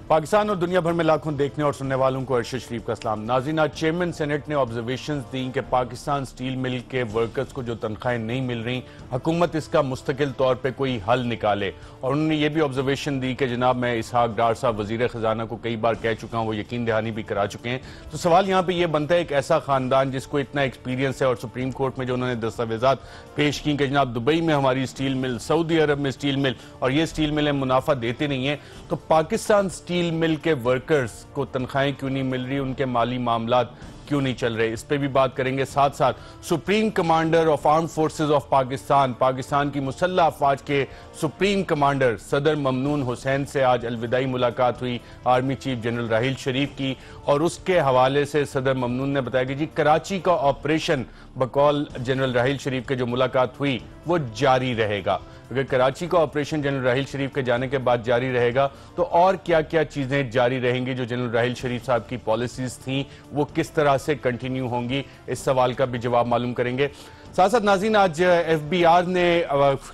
पाकिस्तान और दुनिया भर में लाखों देखने और सुनने वालों को अरशद शरीफ का सलाम। नाज़रीन, आज चेयरमैन सेनेट ने ऑब्जर्वेशंस दी कि पाकिस्तान स्टील मिल के वर्कर्स को जो तनख्वाहें नहीं मिल रही, हुकूमत इसका मुस्तकिल तौर पे कोई हल निकाले। और उन्होंने ये भी ऑब्जर्वेशन दी कि जनाब, मैं इसहाक डार साहब वजीर खजाना को कई बार कह चुका हूँ, वो यकीन दहानी भी करा चुके हैं। तो सवाल यहाँ पर यह बनता है, एक ऐसा खानदान जिसको इतना एक्सपीरियंस है और सुप्रीम कोर्ट में जो उन्होंने दस्तावेजात पेश की कि जनाब दुबई में हमारी स्टील मिल, सऊदी अरब में स्टील मिल, और ये स्टील मिलें मुनाफा देती नहीं है, तो पाकिस्तान स्टील मिल के वर्कर्स को तनख्वाहें क्यों नहीं मिल रही, उनके माली मामलात क्यों नहीं चल रहे, इस पे भी बात करेंगे। साथ साथ supreme commander of arm forces of Pakistan, Pakistan की मुसल्लह अफवाज के सुप्रीम कमांडर सदर ममनून हुसैन से आज अलविदाई मुलाकात हुई आर्मी चीफ जनरल राहिल शरीफ की, और उसके हवाले से सदर ममनून ने बताया कि जी कराची का ऑपरेशन बकौल जनरल राहिल शरीफ के जो मुलाकात हुई वो जारी रहेगा। अगर कराची का ऑपरेशन जनरल राहिल शरीफ के जाने के बाद जारी रहेगा तो और क्या क्या चीजें जारी रहेंगी, जो जनरल राहिल शरीफ साहब की पॉलिसीज थी वो किस तरह से कंटिन्यू होंगी, इस सवाल का भी जवाब मालूम करेंगे। साथ साथ नाज़रीन, आज FBI ने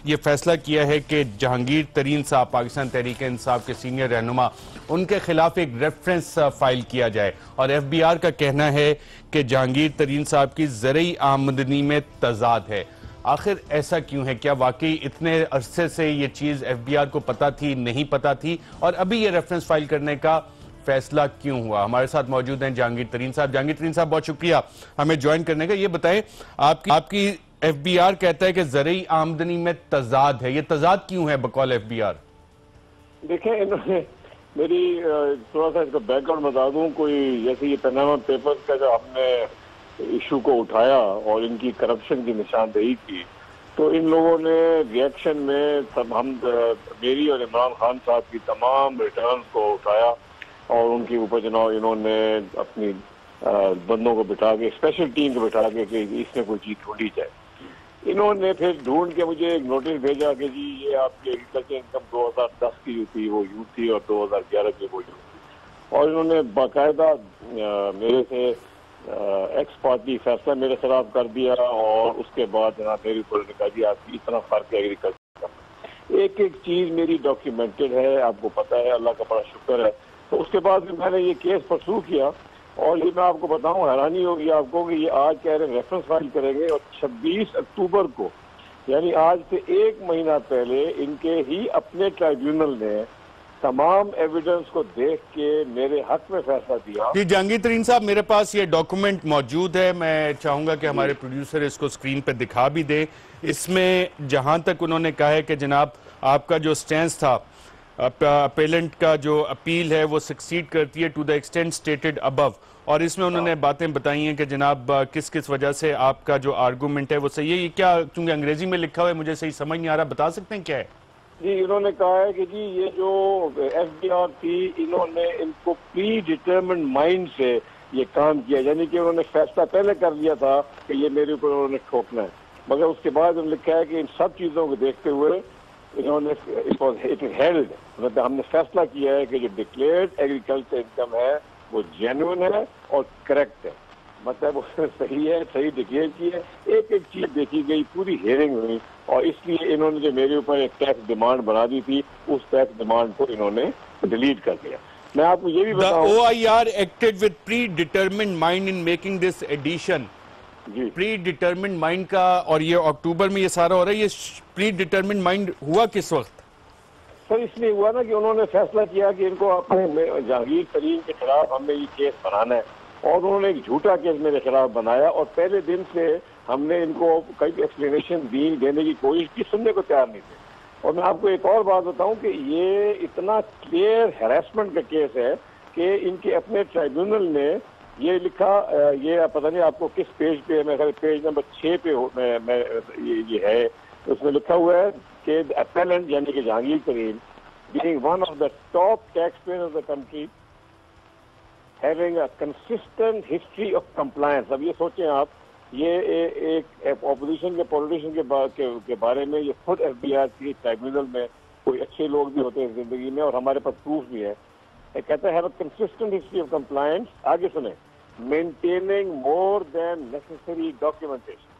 ये फैसला किया है कि जहांगीर तरीन साहब, पाकिस्तान तहरीक इंसाफ के सीनियर रहनुमा, उनके खिलाफ एक रेफरेंस फाइल किया जाए। और FBI का कहना है कि जहांगीर तरीन साहब की ज़रई आमदनी में तजाद है। आखिर ऐसा क्यों है? क्या वाकई इतने अरसे से ये चीज FBI को पता थी, नहीं पता थी, और अभी ये रेफरेंस फाइल करने का फैसला क्यों हुआ? हमारे साथ मौजूद हैं जहांगीर तरीन साहब। जहांगीर तरीन साहब, बहुत शुक्रिया हमें ज्वाइन करने का। ये बताएं, आपकी FBI कहता है कि ज़रई आमदनी में तजाद है, ये तजाद क्यों है बकौल FBI? देखिए, इन्होंने मेरी थोड़ा सा इसका बैकग्राउंड बता दूं। कोई जैसे ये पनामा पेपर्स का जो हमने इशू को उठाया और इनकी करप्शन की निशानदेही की, तो इन लोगों ने रिएक्शन में सब हम मेरी और इमरान खान साहब की तमाम रिटर्न को उठाया और उनके ऊपर जनाब इन्होंने अपनी बंदों को बिठा के, स्पेशल टीम को बिठा के कि इसमें कोई चीज ढूंढी जाए। इन्होंने फिर ढूंढ के मुझे एक नोटिस भेजा कि जी ये आपकी एग्रीकल्चर इनकम 2010 की जो थी वो यूं थी और 2011 की वो यूं थी। और इन्होंने बाकायदा मेरे से एक्स पार्टी फैसला मेरे खिलाफ कर दिया और उसके बाद जनाब मेरे ऊपर कहा जी आपकी इतना फर्क है एग्रीकल्चर का। एक एक चीज मेरी डॉक्यूमेंटेड है, आपको पता है, अल्लाह का बड़ा शुक्र है। तो उसके बाद मैंने ये केस परसू किया और ये मैं आपको बताऊं, हैरानी होगी आपको कि ये आज कह रहे रेफरेंस फाइल करेंगे और 26 अक्टूबर को, यानी आज से एक महीना पहले, इनके ही अपने ट्राइब्यूनल ने तमाम एविडेंस को देख के मेरे हक में फैसला दिया। जी जहांगीर तरीन साहब, मेरे पास ये डॉक्यूमेंट मौजूद है, मैं चाहूंगा कि हमारे प्रोड्यूसर इसको स्क्रीन पे दिखा भी दे। इसमें जहां तक उन्होंने कहा है कि जनाब आपका जो स्टैंस था, अपेलेंट का जो अपील है वो सक्सीड करती है to the extent stated above, और इसमें उन्होंने बातें बताई हैं कि जनाब किस किस वजह से आपका जो आर्गूमेंट है वो सही है। ये क्या, क्योंकि अंग्रेजी में लिखा हुआ है मुझे सही समझ नहीं आ रहा, बता सकते हैं क्या है? जी, इन्होंने कहा है कि जी ये जो FBI थी, इन्होंने इनको प्री डिटर्मिन्ड माइंड से ये काम किया, यानी कि उन्होंने फैसला पहले कर लिया था कि ये मेरे ऊपर उन्होंने ठोकना है, मगर उसके बाद उन्होंने लिखा है कि इन सब चीज़ों को देखते हुए इन्होंने इट हेल्ड, मतलब हमने फैसला किया है कि जो डिक्लेयर्ड एग्रीकल्चर इनकम है वो जेन्युइन है और करेक्ट है, मतलब उसमें सही है, सही डिक्लेयर की है, एक एक चीज देखी गई, पूरी हियरिंग हुई, और इसलिए इन्होंने जो मेरे ऊपर एक टैक्स डिमांड बना दी थी, उस टैक्स डिमांड को इन्होंने डिलीट कर दिया। मैं आपको ये भी बताऊं, OIR acted with predetermined mind in making this addition. जी, प्री डिटर्मिन्ड माइंड का, और ये अक्टूबर में ये सारा हो रहा है, ये प्री डिटर्मिन्ड माइंड हुआ किस वक्त? सर इसलिए हुआ ना कि उन्होंने फैसला किया कि इनको अपने जहांगीर तरीन के खिलाफ हमने ये केस बनाना है, और उन्होंने एक झूठा केस मेरे खिलाफ बनाया, और पहले दिन से हमने इनको कई एक्सप्लेनेशन देने की कोशिश की, सुनने को तैयार नहीं थे। और मैं आपको एक और बात बताऊं कि ये इतना क्लियर हैरेसमेंट का केस है कि इनके अपने ट्राइब्यूनल ने ये लिखा, ये पता नहीं आपको किस पेज पे है, मेरे पेज नंबर 6 पे ये है, उसमें लिखा हुआ है कि अपेलेंट यानी कि जहांगीर तरीन being one of the top tax payer of the country having a consistent history of compliance। अब ये सोचें आप, ये एक ऑपोजिशन के पॉलिटिशियन के बारे में ये खुद FBI की ट्राइब्यूनल में कोई अच्छे लोग भी होते हैं जिंदगी में, और हमारे पास प्रूफ भी है। कहता है कंसिस्टेंट हिस्ट्री ऑफ कंप्लायंस, आगे सुने, maintaining more than necessary documentation,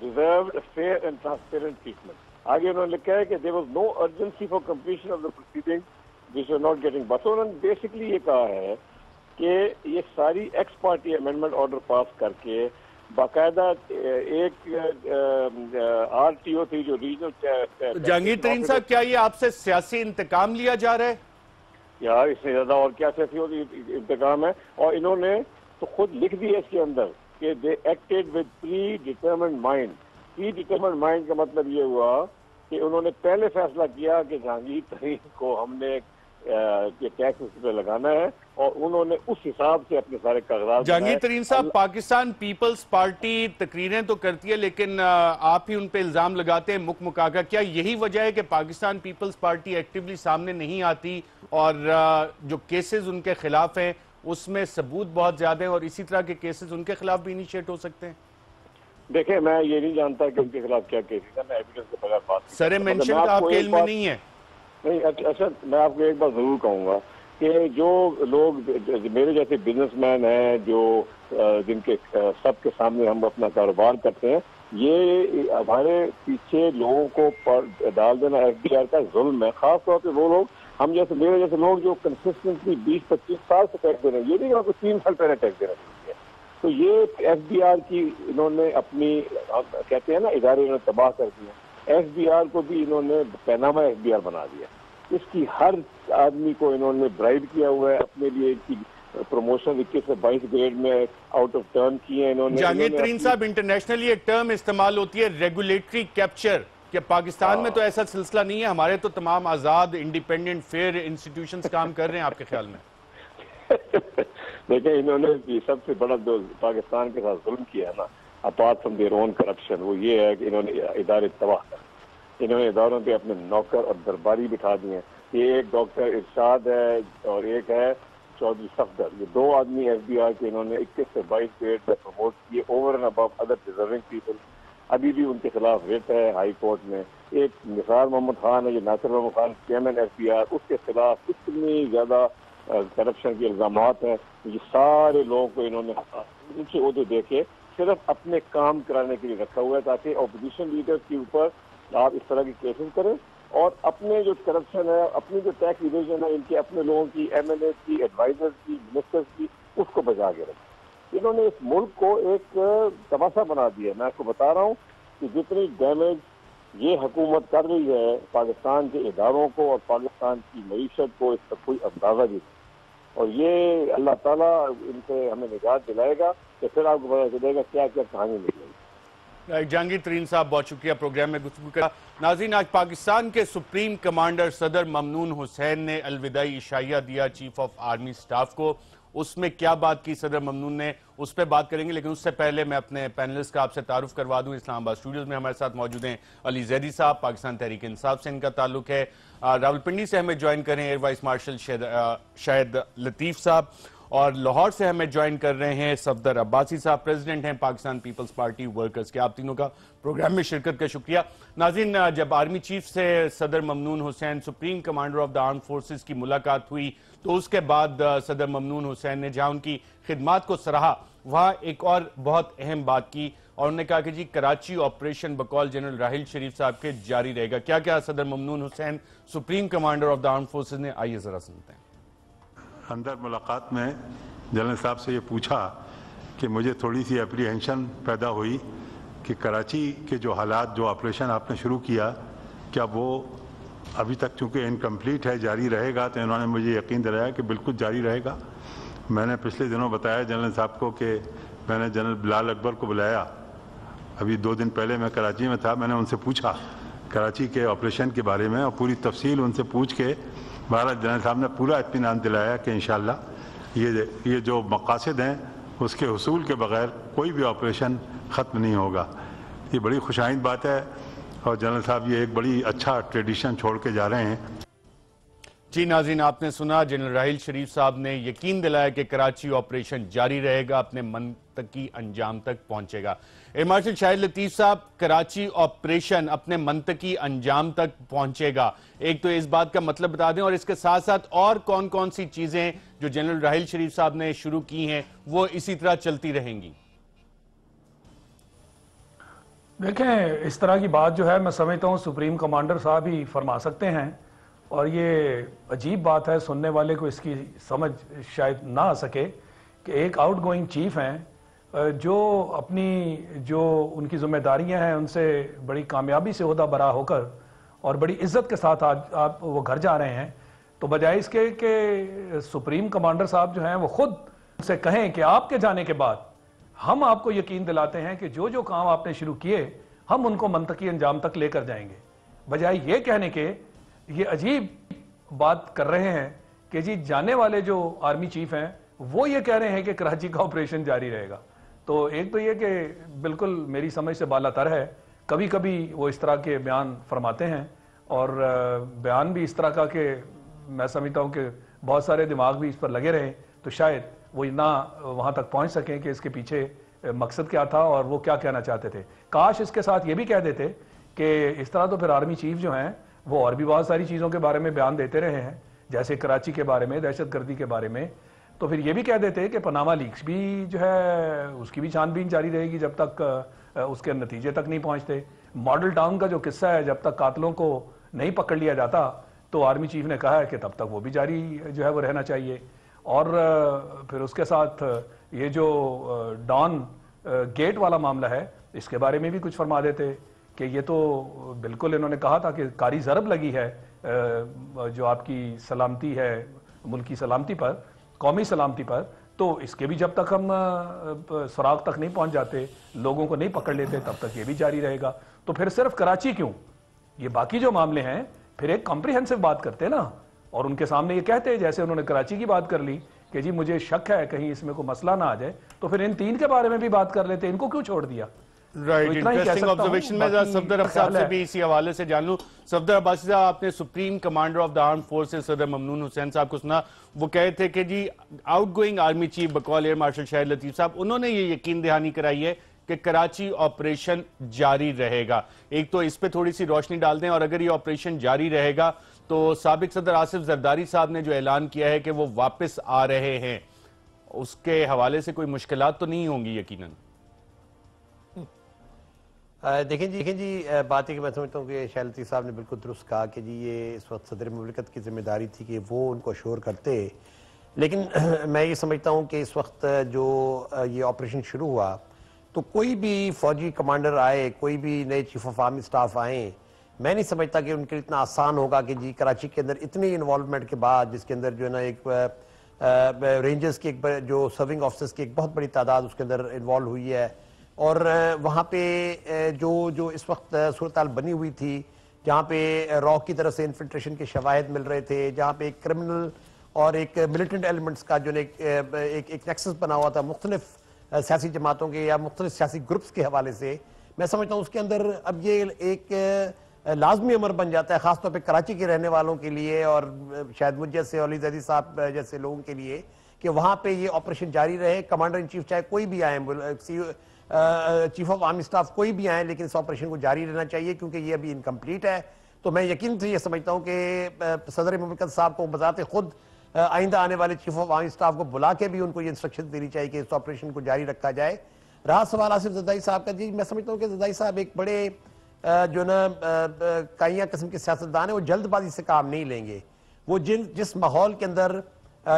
deserved fair and transparent treatment. आगे उन्होंने लिखा है कि there was no urgency for completion of the proceeding which are not getting बस। उन्होंने बेसिकली ये कहा है कि ये सारी ex parte amendment order pass करके बाकायदा एक RTO थी जो रीजनल। जहांगीर तरीन साहब, क्या ये आपसे सियासी इंतकाम लिया जा रहा है? यार इससे ज्यादा और क्या सियासी इंतकाम है। और इन्होंने तो खुद लिख दिया इसके अंदर कि दे acted with pre determined mind. Pre determined mind का मतलब ये हुआ कि उन्होंने पहले फैसला किया कि जहांगीर तरीन को हमने ये टैक्स उस पर लगाना है और उन्होंने उस हिसाब से अपने सारे कागजात। जहांगीर तरीन साहब, पाकिस्तान पीपल्स पार्टी तकरीरें तो करती है, लेकिन आप ही उन पे इल्जाम लगाते हैं मुक मुकाका। क्या यही वजह है कि पाकिस्तान पीपल्स पार्टी एक्टिवली सामने नहीं आती और जो केसेस उनके खिलाफ हैं उसमें सबूत बहुत ज्यादा है और इसी तरह के केसेस उनके खिलाफ भी इनिशिएट हो सकते हैं? देखें, मैं ये नहीं जानता कि उनके खिलाफ क्या केसेस है, मैं एविडेंस के बगैर बात। सर मेंशन का आपके इल्म में नहीं है? नहीं, अच्छा मैं आपको एक बात जरूर कहूंगा कि जो लोग मेरे जैसे बिजनेसमैन हैं, जो जिनके सबके सामने हम अपना कारोबार करते हैं, ये हमारे पीछे लोगों को डाल देना FBR का जुल्म है। खास तौर पे वो लोग, हम जैसे मेरे जैसे लोग जो कंसिस्टेंटली 20-25 साल से टैक्स दे रहे हैं, ये नहीं कि आपको 3 साल पहले टैक्स देना चाहिए। तो ये FBR की इन्होंने अपनी कहते हैं ना इदारे इन्होंने तबाह कर दिया। FBR को भी इन्होंने पैनामा FBR बना दिया। इसकी हर आदमी को इन्होंने ब्राइब किया हुआ है अपने लिए। इसकी प्रमोशन 21 से 22 ग्रेड में आउट ऑफ टर्न किए इन्होंने। जहांगीर तरीन साहब, इंटरनेशनली एक टर्म इस्तेमाल होती है रेगुलेटरी कैप्चर, कि पाकिस्तान में तो ऐसा सिलसिला नहीं है, हमारे तो तमाम आजाद इंडिपेंडेंट फेयर इंस्टीट्यूशंस काम कर रहे हैं, आपके ख्याल में? देखिए, इन्होंने सबसे बड़ा जो पाकिस्तान के साथ जुल्म किया है ना, apart from their own corruption, वो ये है कि इन्होंने इदारे तबाह कर, इन्होंने इदारों पे अपने नौकर और दरबारी बिठा दिए हैं। ये एक डॉक्टर इरशाद है और एक है चौधरी सफदर, ये 2 आदमी FBR के इन्होंने 21 से 22 ग्रेड में प्रमोट किए over and above other deserving people. अभी भी उनके खिलाफ रिट है हाई कोर्ट में। एक निसार मोहम्मद खान है, ये नासिर मोहम्मद खान चेयरमैन FBR, उसके खिलाफ इतनी ज्यादा करप्शन के इल्जाम हैं। ये सारे लोगों को इन्होंने ऊंचे ओहदे देके सिर्फ अपने काम कराने के लिए रखा हुआ है, ताकि अपोजिशन लीडर्स के ऊपर आप इस तरह की केसेस करें और अपने जो करप्शन है, अपनी जो टैक्स इवेजन है, इनके अपने लोगों की, MLA की, एडवाइजर्स की, मिनिस्टर्स की, उसको बचा के रखें। इन्होंने इस मुल्क को एक तमाशा बना दिया। मैं आपको बता रहा हूँ कि जितनी डैमेज ये हुकूमत कर रही है पाकिस्तान के इदारों को और पाकिस्तान की मईशत को, इसका कोई अंदाजा नहीं। और ये अल्लाह ताला इनसे हमें निजात दिलाएगा तो फिर आपको पता चलेगा क्या क्या कहानी निकलेगी। जहांगीर तरीन साहब, बहुत शुक्रिया प्रोग्राम में गुफ्तगू करा। नाज़रीन, आज पाकिस्तान के सुप्रीम कमांडर सदर ममनून हुसैन ने अलविदाई इशाइया दिया चीफ ऑफ आर्मी स्टाफ को। उसमें क्या बात की सदर ममनून ने, उस पर बात करेंगे, लेकिन उससे पहले मैं अपने पैनलिस्ट का आपसे तारुफ करवा दूं। इस्लामाबाद स्टूडियोज में हमारे साथ मौजूद हैं अली जैदी साहब, पाकिस्तान तहरीक इंसाफ से इनका ताल्लुक है। रावलपिंडी से हमें ज्वाइन करें air vice marshal Shahid Latif साहब, और लाहौर से हमें ज्वाइन कर रहे हैं सफदर अब्बासी साहब, प्रेसिडेंट हैं पाकिस्तान पीपल्स पार्टी वर्कर्स के। आप तीनों का प्रोग्राम में शिरकत का शुक्रिया। नाज़रीन, जब आर्मी चीफ से सदर Mamnoon Hussain, supreme commander of the arm forces की मुलाकात हुई, तो उसके बाद सदर ममनून हुसैन ने जहां उनकी खिदमात को सराहा, वहां एक और बहुत अहम बात की और उन्होंने कहा कि जी कराची ऑपरेशन बकौल जनरल राहिल शरीफ साहब के जारी रहेगा। क्या क्या सदर Mamnoon Hussain, supreme commander of the arm forces ने, आइए जरा सुनते हैं। अंदर मुलाकात में जनरल साहब से ये पूछा कि मुझे थोड़ी सी एप्रीहेंशन पैदा हुई कि कराची के जो हालात, जो ऑपरेशन आपने शुरू किया, क्या वो अभी तक चूँकि इनकम्प्लीट है, जारी रहेगा? तो इन्होंने मुझे यकीन दिलाया कि बिल्कुल जारी रहेगा। मैंने पिछले दिनों बताया जनरल साहब को कि मैंने जनरल बिलाल अकबर को बुलाया, अभी 2 दिन पहले मैं कराची में था। मैंने उनसे पूछा कराची के ऑपरेशन के बारे में और पूरी तफसील उनसे पूछ के भारत जनरल साहब ने पूरा इत्मीनान दिलाया कि इंशाअल्लाह ये जो मकासद हैं उसके हुसूल के बगैर कोई भी ऑपरेशन ख़त्म नहीं होगा। ये बड़ी खुशाइंद बात है और जनरल साहब ये एक बड़ी अच्छा ट्रेडिशन छोड़ के जा रहे हैं। जी नाज़रीन, आपने सुना, जनरल राहिल शरीफ साहब ने यकीन दिलाया कि कराची ऑपरेशन जारी रहेगा, अपने मंतकी अंजाम तक पहुंचेगा। एयर मार्शल शाहिद लतीफ साहब, कराची ऑपरेशन अपने मंतकी अंजाम तक पहुंचेगा, एक तो इस बात का मतलब बता दें, और इसके साथ साथ और कौन कौन सी चीजें जो जनरल राहिल शरीफ साहब ने शुरू की हैं वो इसी तरह चलती रहेंगी? देखें, इस तरह की बात जो है मैं समझता हूँ सुप्रीम कमांडर साहब ही फरमा सकते हैं और ये अजीब बात है, सुनने वाले को इसकी समझ शायद ना आ सके कि एक आउटगोइंग चीफ हैं जो अपनी जो उनकी जिम्मेदारियां हैं उनसे बड़ी कामयाबी से ओहदा बरा होकर और बड़ी इज्जत के साथ आज आप वो घर जा रहे हैं, तो बजाय इसके कि सुप्रीम कमांडर साहब जो हैं वो खुद से कहें कि आपके जाने के बाद हम आपको यकीन दिलाते हैं कि जो जो काम आपने शुरू किए हम उनको मंतकी अंजाम तक लेकर जाएंगे, बजाय ये कहने के ये अजीब बात कर रहे हैं कि जी जाने वाले जो आर्मी चीफ हैं वो ये कह रहे हैं कि कराची का ऑपरेशन जारी रहेगा। तो एक तो ये कि बिल्कुल मेरी समझ से बालातर है, कभी कभी वो इस तरह के बयान फरमाते हैं और बयान भी इस तरह का कि मैं समझता हूँ कि बहुत सारे दिमाग भी इस पर लगे रहे तो शायद वो ना वहाँ तक पहुँच सकें कि इसके पीछे मकसद क्या था और वो क्या कहना चाहते थे। काश इसके साथ ये भी कह देते कि इस तरह तो फिर आर्मी चीफ जो हैं वो और भी बहुत सारी चीज़ों के बारे में बयान देते रहे हैं, जैसे कराची के बारे में, दहशतगर्दी के बारे में, तो फिर ये भी कह देते कि पनामा लीक्स भी जो है उसकी भी छानबीन जारी रहेगी जब तक उसके नतीजे तक नहीं पहुंचते। मॉडल टाउन का जो किस्सा है, जब तक कातलों को नहीं पकड़ लिया जाता तो आर्मी चीफ ने कहा है कि तब तक वो भी जारी जो है वो रहना चाहिए। और फिर उसके साथ ये जो डॉन गेट वाला मामला है इसके बारे में भी कुछ फरमा देते कि ये तो बिल्कुल इन्होंने कहा था कि कारी ज़रब लगी है जो आपकी सलामती है, मुल्की सलामती पर, कौमी सलामती पर, तो इसके भी जब तक हम सुराग तक नहीं पहुंच जाते, लोगों को नहीं पकड़ लेते, तब तक ये भी जारी रहेगा। तो फिर सिर्फ कराची क्यों, ये बाकी जो मामले हैं फिर एक कॉम्प्रिहेंसिव बात करते ना, और उनके सामने ये कहते जैसे उन्होंने कराची की बात कर ली कि जी मुझे शक है कहीं इसमें कोई मसला ना आ जाए, तो फिर इन तीन के बारे में भी बात कर लेते, इनको क्यों छोड़ दिया। Right, interesting observation. मैं सफदर अब्बासी से भी इसी हवाले से जान लूं। सफदर अब्बासी साहब, आपने supreme commander of the arm forces सदर ममनून हुसैन साहब को सुना, वो कहे थे कि जी आउटगोइंग आर्मी चीफ बकौल एयर मार्शल शाहिद लतीफ साहब उन्होंने ये यकीन दहानी कराई है कि कराची ऑपरेशन जारी रहेगा। एक तो इस पे थोड़ी सी रोशनी डाल दें, और अगर ये ऑपरेशन जारी रहेगा तो साबिक सदर आसिफ जरदारी साहब ने जो ऐलान किया है कि वो वापस आ रहे हैं, उसके हवाले से कोई मुश्किलात तो नहीं होंगी यकीनन। देखें जी बात है कि मैं समझता हूँ कि शाहिद लतीफ साहब ने बिल्कुल दुरुस्त कहा कि जी ये इस वक्त सदर मुमलिकत की जिम्मेदारी थी कि वो उनको श्योर करते, लेकिन मैं ये समझता हूँ कि इस वक्त जो ये ऑपरेशन शुरू हुआ तो कोई भी फौजी कमांडर आए, कोई भी नए चीफ ऑफ आर्मी स्टाफ आए, मैं नहीं समझता कि उनके लिए इतना आसान होगा कि जी कराची के अंदर इतनी इन्वॉल्वमेंट के बाद, जिसके अंदर जो है ना एक रेंजर्स की एक जो सर्विंग ऑफिसर्स की एक बहुत बड़ी तादाद उसके अंदर इन्वॉल्व हुई है, और वहाँ पे जो इस वक्त सूरत हाल बनी हुई थी जहाँ पे रॉ की तरफ से इन्फिल्ट्रेशन के शवाहिद मिल रहे थे, जहाँ पे एक क्रिमिनल और एक मिलिटेंट एलिमेंट्स का जो एक नेक्सस बना हुआ था मुख्तलिफ सियासी जमातों के या मुख्तलिफ सियासी ग्रुप्स के हवाले से, मैं समझता हूँ उसके अंदर अब ये एक लाजमी अमर बन जाता है ख़ासतौर पे कराची के रहने वालों के लिए और शायद मुझ जैसे अली जैदी साहब जैसे लोगों के लिए कि वहाँ पे ये ऑपरेशन जारी रहे। कमांडर इन चीफ चाहे कोई भी आए, चीफ ऑफ आर्मी स्टाफ कोई भी आए, लेकिन इस ऑपरेशन को जारी रहना चाहिए क्योंकि ये अभी इनकम्प्लीट है। तो मैं यकीन से ये समझता हूँ कि सदर मुमलिकत साहब को बजाते खुद आइंदा आने वाले चीफ ऑफ आर्मी स्टाफ को बुला के भी उनको ये इंस्ट्रक्शन देनी चाहिए कि इस ऑपरेशन को जारी रखा जाए। रहा सवाल आसिफ जरदारी साहब का, जी मैं समझता हूँ कि जरदारी साहब एक बड़े जो ना काइया किस्म के सियासतदान है, वो जल्दबाजी से काम नहीं लेंगे। वो जिस माहौल के अंदर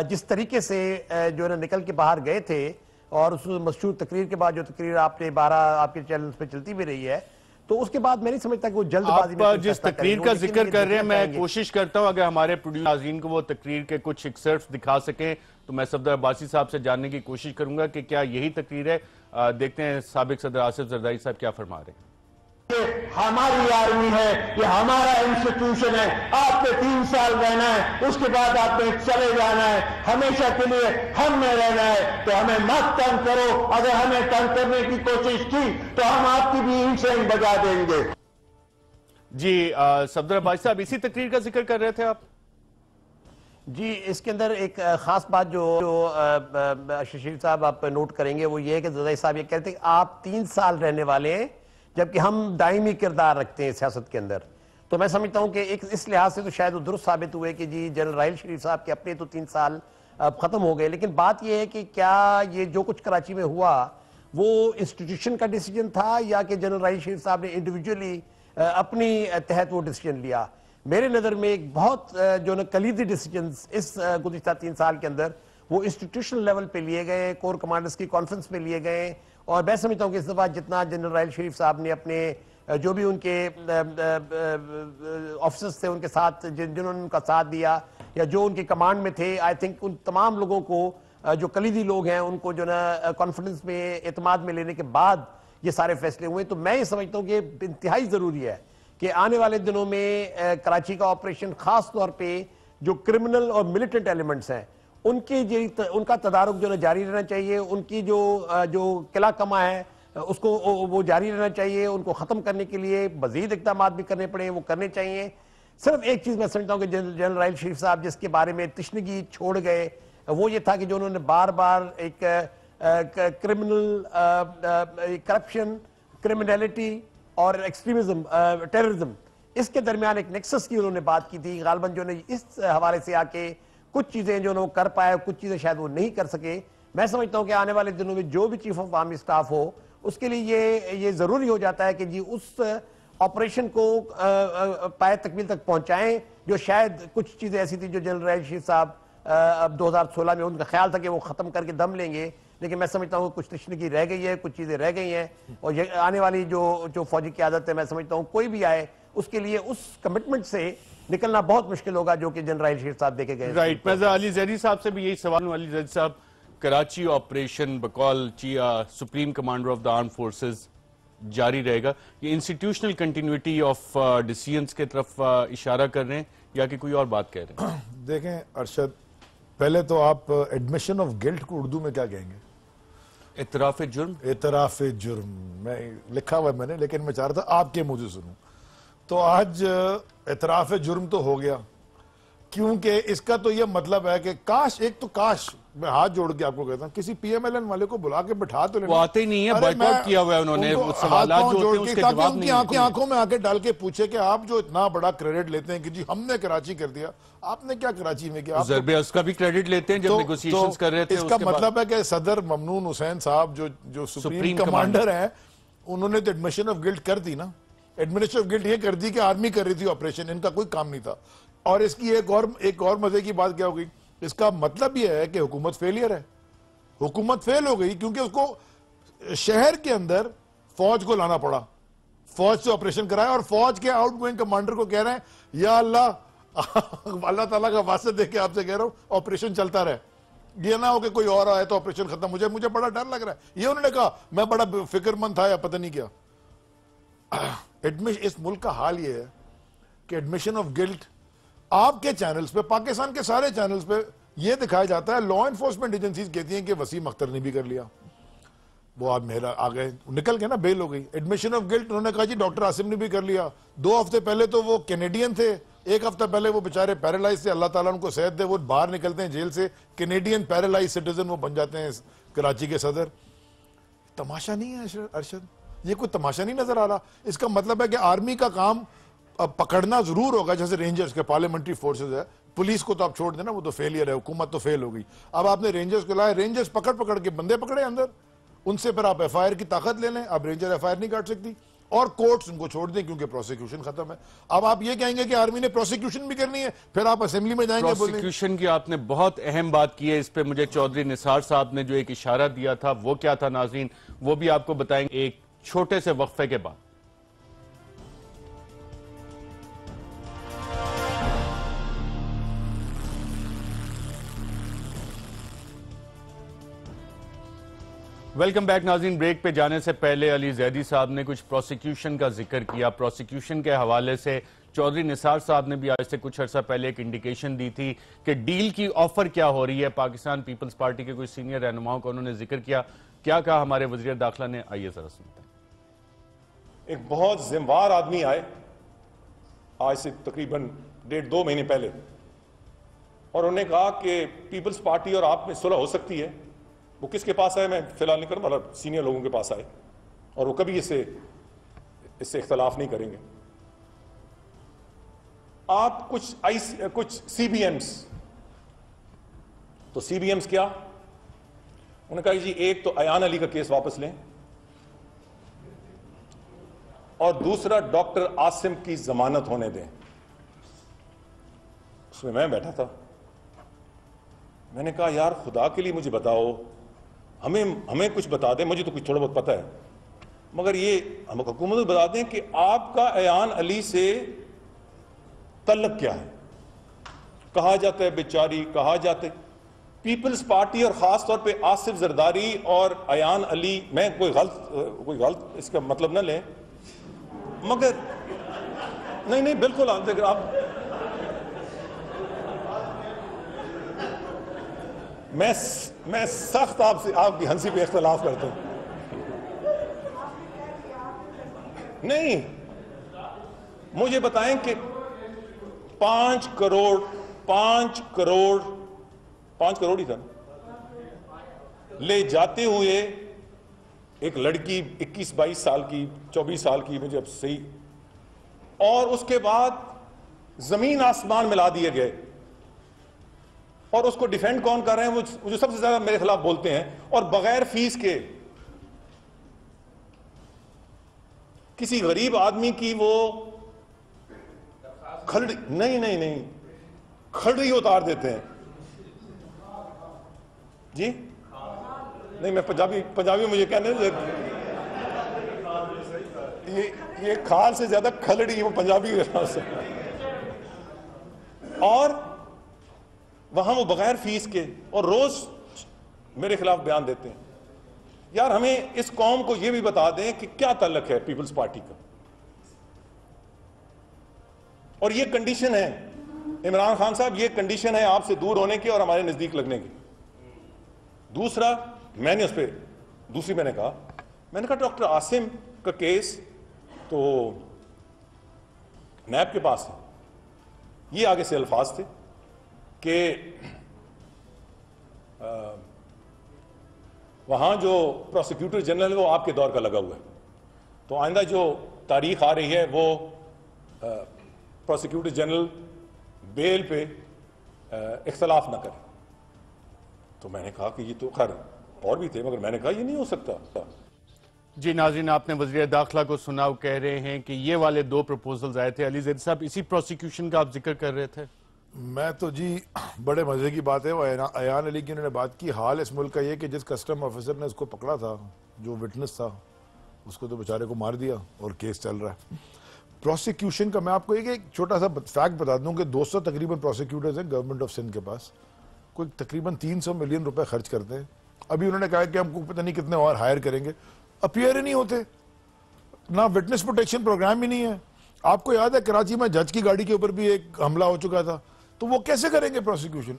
जिस तरीके से जो ना निकल के बाहर गए थे, और उस मशहूर तकरीर के बाद जो तकरीर आपने 12 आपके चैनल्स पे चलती भी रही है, तो उसके बाद मैं नहीं समझता कि वो जल्दबाजी आप जिस तकरीर का जिक्र कर रहे हैं, मैं कोशिश करता हूं अगर हमारे प्रोड्यूसर नाज़रीन को वो तकरीर के कुछ एक्सर्ट्स दिखा सकें तो मैं सफदर अब्बासी साहब से जानने की कोशिश करूंगा कि क्या यही तकरीर है। देखते हैं साबिक सदर आसिफ जरदारी साहब क्या फरमा रहे हैं। हमारी आर्मी है, ये हमारा इंस्टीट्यूशन है, आपने 3 साल रहना है, उसके बाद आपने चले जाना है, हमेशा के लिए हमने रहना है, तो हमें मत तंग करो। अगर हमें तंग करने की कोशिश की तो हम आपकी भी इंसेंट बजा देंगे। जी सफदर अब्बासी साहब, इसी तकरीर का जिक्र कर रहे थे आप? जी इसके अंदर एक खास बात जो शशीर साहब आप नोट करेंगे वो ये है कि जरदारी साहब ये कहते हैं आप 3 साल रहने वाले हैं, जबकि हम दायमी किरदार रखते हैं सियासत के अंदर। तो मैं समझता हूं कि एक इस लिहाज से तो शायद वो दुरुस्त साबित हुए कि जी जनरल राहिल शरीफ साहब के अपने तो 3 साल अब ख़त्म हो गए, लेकिन बात यह है कि क्या ये जो कुछ कराची में हुआ वो इंस्टीट्यूशन का डिसीजन था या कि जनरल राहिल शरीफ साहब ने इंडिविजुअली अपनी तहत वो डिसीजन लिया। मेरे नज़र में एक बहुत जो ना कलीदी डिसीजन इस गुज़िश्ता 3 साल के अंदर वो इंस्टीट्यूशनल लेवल पे लिए गए, कोर कमांडर्स की कॉन्फ्रेंस पे लिए गए। और मैं समझता हूँ कि इस दफ़ा जितना जनरल राहिल शरीफ साहब ने अपने जो भी उनके ऑफिसर्स थे उनके साथ जिन्होंने उनका साथ दिया या जो उनके कमांड में थे, आई थिंक उन तमाम लोगों को जो कलीदी लोग हैं उनको जो ना कॉन्फिडेंस में, एतमाद में लेने के बाद ये सारे फैसले हुए। तो मैं ये समझता हूँ कि इंतहाई ज़रूरी है कि आने वाले दिनों में कराची का ऑपरेशन खास तौर पे जो क्रिमिनल और मिलिटेंट एलिमेंट्स हैं उनका तदारुक जो ना जारी रहना चाहिए। उनकी जो किला कमा है उसको वो जारी रहना चाहिए। उनको ख़त्म करने के लिए मज़ीद इक़दाम भी करने पड़े, वो करने चाहिए। सिर्फ एक चीज़ मैं समझता हूँ कि जनरल राहिल शरीफ साहब जिसके बारे में तशनगी छोड़ गए वो ये था कि जो उन्होंने बार बार एक क्रिमिनल करप्शन, क्रिमिनलिटी और एक्सट्रीमिज्म, टेररिज्म, इसके दरमियान एक नेक्सस की उन्होंने बात की थी। गालबन जो ने इस हवाले से आके कुछ चीज़ें जो वो कर पाए, कुछ चीज़ें शायद वो नहीं कर सके। मैं समझता हूँ कि आने वाले दिनों में जो भी चीफ ऑफ आर्मी स्टाफ हो उसके लिए ये ज़रूरी हो जाता है कि जी उस ऑपरेशन को पाए तकमील तक पहुँचाएँ। जो शायद कुछ चीज़ें ऐसी थी जो जनरल राहिल शरीफ साहब अब 2016 में उनका ख्याल था कि वो ख़त्म करके दम लेंगे, लेकिन मैं समझता हूँ कुछ तशनीकी रह गई है, कुछ चीज़ें रह गई हैं। और ये आने वाली जो फौजी क़यादत है, मैं समझता हूँ कोई भी आए उसके लिए उस कमिटमेंट से निकलना बहुत मुश्किल होगा जो कि जनरल राहिल शरीफ साहब देखे गए। राइट, मैं अली जैदी साहब से भी यही सवाल हूँ। अली जैदी साहब, कराची ऑपरेशन बकौल supreme commander of the arm forces जारी रहेगा, ये इंस्टीट्यूशनल कंटिन्यूटी ऑफ डिसीजंस की तरफ इशारा कर रहे हैं या कि कोई और बात कह रहे हैं? देखें अरशद, पहले तो आप एडमिशन ऑफ गिल्ट को उर्दू में क्या कहेंगे? इतराफ जुर्म। इतराफ जुर्म मैं लिखा हुआ है मैंने, लेकिन मैं चाह रहा था आपके मुंह से सुनूं। तो आज इतराफ जुर्म तो हो गया, क्योंकि इसका तो ये मतलब है कि काश, एक तो काश, मैं हाथ जोड़ के आपको कहता हूं, किसी पीएमएलएन वाले को बुला के बिठा तो लेना। वो आते ही नहीं है, बॉयकॉट किया हुआ है उन्होंने। सवालात जो होते हैं उसके जवाब नहीं, उनकी आंखों में आके डाल के पूछे कि आप जो इतना बड़ा क्रेडिट लेते हैं कि जी हमने कराची कर दिया, आपने क्या कराची में किया? ज़रबे उसका भी क्रेडिट लेते हैं जब नेगोशिएशंस कर रहे थे। इसका मतलब है कि सदर ममनून हुसैन साहब जो सुप्रीम कमांडर हैं, उन्होंने तो एडमिशन ऑफ गिल्ट कर दी ना। एडमिशन ऑफ गिल्ट ये कर दी कि आर्मी कर रही थी ऑपरेशन, इनका कोई काम नहीं था। और इसकी एक और मजे की बात क्या हो गई, इसका मतलब यह है कि हुकूमत फेलियर है। हुकूमत फेल हो गई क्योंकि उसको शहर के अंदर फौज को लाना पड़ा, फौज से ऑपरेशन कराया, और फौज के आउटगोइंग कमांडर को कह रहे हैं या अल्लाह अल्लाह ताला का वास्ता देख के आपसे कह रहा हूं ऑपरेशन चलता रहे, ये ना हो कि कोई और आए तो ऑपरेशन खत्म। मुझे बड़ा डर लग रहा है। ये उन्होंने कहा, मैं बड़ा फिक्रमंद था या पता नहीं क्या। इस मुल्क का हाल ये है कि एडमिशन ऑफ गिल्ट आपके चैनल्स पे, पाकिस्तान के सारे चैनल्स पे ये दिखाया जाता है। लॉ एनफोर्समेंट एजेंसीज कहती हैं कि वसीम अख्तर ने भी कर लिया, वो आज मेरा आ गए, निकल गए ना, बेल हो गई। एडमिशन ऑफ गिल्ट उन्होंने कहा जी डॉक्टर आसिम ने भी कर लिया। 2 हफ्ते पहले तो वो कैनेडियन थे, 1 हफ्ता पहले वो बेचारे पैरालाइज थे, अल्लाह ताला उनको सेहत दे, वो बाहर निकलते हैं जेल से, कैनेडियन पैरालाइज सिटीजन वो बन जाते हैं कराची के सदर। तमाशा नहीं है अरशद, ये कोई तमाशा नहीं नजर आ रहा। इसका मतलब है कि आर्मी का काम अब पकड़ना जरूर होगा, जैसे रेंजर्स के पार्लियामेंट्री फोर्सेस है। पुलिस को तो आप छोड़ देना, वो तो फेलियर है, हुकूमत तो फेल हो गई। अब आपने रेंजर्स को लाया, रेंजर्स पकड़ के बंदे पकड़े अंदर, उनसे फिर आप एफआईआर की ताकत ले लें। अब रेंजर एफआईआर नहीं काट सकती, और कोर्ट्स उनको छोड़ दें क्योंकि प्रोसिक्यूशन खत्म है। अब आप ये कहेंगे कि आर्मी ने प्रोसिक्यूशन भी करनी है, फिर आप असेंबली में जाएंगे। प्रोसिक्यूशन की आपने बहुत अहम बात की है, इस पे मुझे चौधरी निसार साहब ने जो एक इशारा दिया था वो क्या था नाज़रीन, वो भी आपको बताएंगे एक छोटे से वक्फे के बाद। वेलकम बैक नाज़रीन। ब्रेक पे जाने से पहले अली जैदी साहब ने कुछ प्रोसिक्यूशन का जिक्र किया। प्रोसिक्यूशन के हवाले से चौधरी निसार साहब ने भी आज से कुछ अर्सा पहले एक इंडिकेशन दी थी कि डील की ऑफर क्या हो रही है। पाकिस्तान पीपल्स पार्टी के कुछ सीनियर रहनुमाओं का उन्होंने जिक्र किया। क्या कहा हमारे वज़ीर दाखिला ने, आइए जरा सुनते हैं। एक बहुत जिम्मेवार आदमी आए आज से तकरीबन 1.5-2 महीने पहले, और उन्होंने कहा कि पीपल्स पार्टी और आप में सुलह हो सकती है। वो किसके पास आए मैं फिलहाल नहीं करूँ, मतलब सीनियर लोगों के पास आए, और वो कभी इससे इख्तलाफ नहीं करेंगे। आप कुछ सीबीएम्स, तो सीबीएम्स क्या? उन्होंने कहा जी एक तो अयान अली का केस वापस लें, और दूसरा डॉक्टर आसिम की जमानत होने दें। उसमें मैं बैठा था। मैंने कहा यार खुदा के लिए मुझे बताओ, हमें कुछ बता दें, मुझे तो कुछ थोड़ा बहुत पता है, मगर ये हम हुकूमत को बता दें कि आपका अयान अली से तल्लक क्या है। कहा जाता है बेचारी, कहा जाता है पीपल्स पार्टी और खास तौर पे आसिफ जरदारी और अयान अली, मैं कोई गलत इसका मतलब ना लें, मगर नहीं बिल्कुल आप मैं सख्त आपसे आपकी हंसी पे इख्तलाफ करता हूं। नहीं, मुझे बताएं कि 5 करोड़ ही था ले जाते हुए एक लड़की 21-22 साल की, 24 साल की, मुझे अब सही, और उसके बाद जमीन आसमान मिला दिए गए। और उसको डिफेंड कौन कर रहे हैं? वो जो सबसे ज्यादा मेरे खिलाफ बोलते हैं, और बगैर फीस के किसी गरीब आदमी की वो खलड़ी नहीं खलड़ी उतार देते हैं जी। नहीं, मैं पंजाबी मुझे कहने ये खाल से ज्यादा खलड़ी वो पंजाबी से। और वहां वो बगैर फीस के और रोज मेरे खिलाफ बयान देते हैं। यार हमें इस कौम को ये भी बता दें कि क्या ताल्लुक है पीपल्स पार्टी का। और ये कंडीशन है इमरान खान साहब, ये कंडीशन है आपसे दूर होने की और हमारे नजदीक लगने की। दूसरा, मैंने उस पर मैंने कहा डॉक्टर आसिम का केस तो नैब के पास है। ये आगे से अल्फाज थे कि वहां जो प्रोसिक्यूटर जनरल है वो आपके दौर का लगा हुआ है, तो आइंदा जो तारीख आ रही है वो प्रोसिक्यूटर जनरल बेल पे इख्तलाफ ना करे। तो मैंने कहा कि ये तो खैर और भी थे, मगर मैंने कहा ये नहीं हो सकता। जी नाज़रीन, आपने वज़ीर दाखिला को सुना, वो कह रहे हैं कि ये वाले 2 प्रपोजल्स आए थे। अली ज़ैदी साहब, इसी प्रोसिक्यूशन का आप जिक्र कर रहे थे। मैं तो जी बड़े मजे की बात है वो अयान अली की उन्होंने बात की। हाल इस मुल्क का ये कि जिस कस्टम ऑफिसर ने उसको पकड़ा था, जो विटनेस था, उसको तो बेचारे को मार दिया और केस चल रहा है। प्रोसिक्यूशन का मैं आपको एक छोटा सा फैक्ट बता दूं कि 200 तकरीबन प्रोसिक्यूटर्स हैं गवर्नमेंट ऑफ सिंध के पास, कोई तकरीबन 300 मिलियन रुपए खर्च करते हैं। अभी उन्होंने कहा कि हमको पता नहीं कितने और हायर करेंगे, अपीयर ही नहीं होते, ना विटनेस प्रोटेक्शन प्रोग्राम ही नहीं है। आपको याद है कराची में जज की गाड़ी के ऊपर भी एक हमला हो चुका था, तो वो कैसे करेंगे prosecution?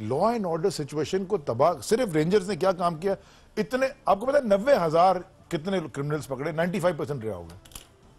Law and order situation को तबाह सिर्फ रेंजर्स ने क्या काम किया, इतने आपको पता है 90,000 कितने क्रिमिनल्स पकड़े, 95% रिहा हो गए।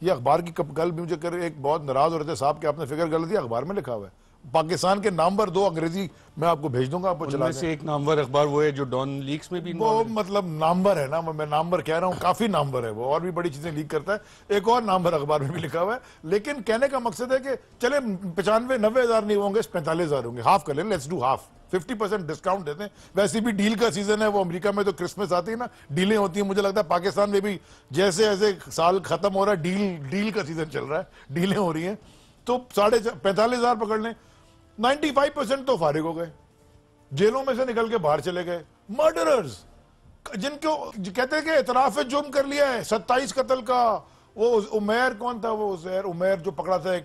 ये अखबार की कल भी मुझे कर एक बहुत नाराज हो रहे थे साहब कि आपने फिगर गलत दिया, अखबार में लिखा हुआ है। पाकिस्तान के नामवर 2 अंग्रेजी मैं आपको भेज दूंगा, आपको चला से एक नामवर अखबार वो है जो डॉन लीक्स में भी वो मतलब नामवर है ना, मैं नामवर कह रहा हूँ, काफी नामवर है वो, और भी बड़ी चीजें लीक करता है। एक और नामवर अखबार में भी लिखा हुआ है। लेकिन कहने का मकसद है कि चले 95-90,000 नहीं होंगे, 45,000 होंगे, हाफ कर लें, लेट्स डू हाफ, 50% डिस्काउंट देते हैं। वैसे भी डील का सीजन है, वो अमेरिका में तो क्रिसमस आती है ना, डीलें होती हैं। मुझे लगता है पाकिस्तान में भी जैसे जैसे साल खत्म हो रहा है डील का सीजन चल रहा है, डीलें हो रही हैं, तो 45,000 पकड़ लें। 95% तो फारिग हो गए, जेलों में से निकल के बाहर चले गए। मर्डरर्स जिनको कहते हैं कि इतराफ जुर्म कर लिया है 27 कत्ल का, वो उमैर कौन था, वो ज़हर उमैर जो पकड़ा था एक,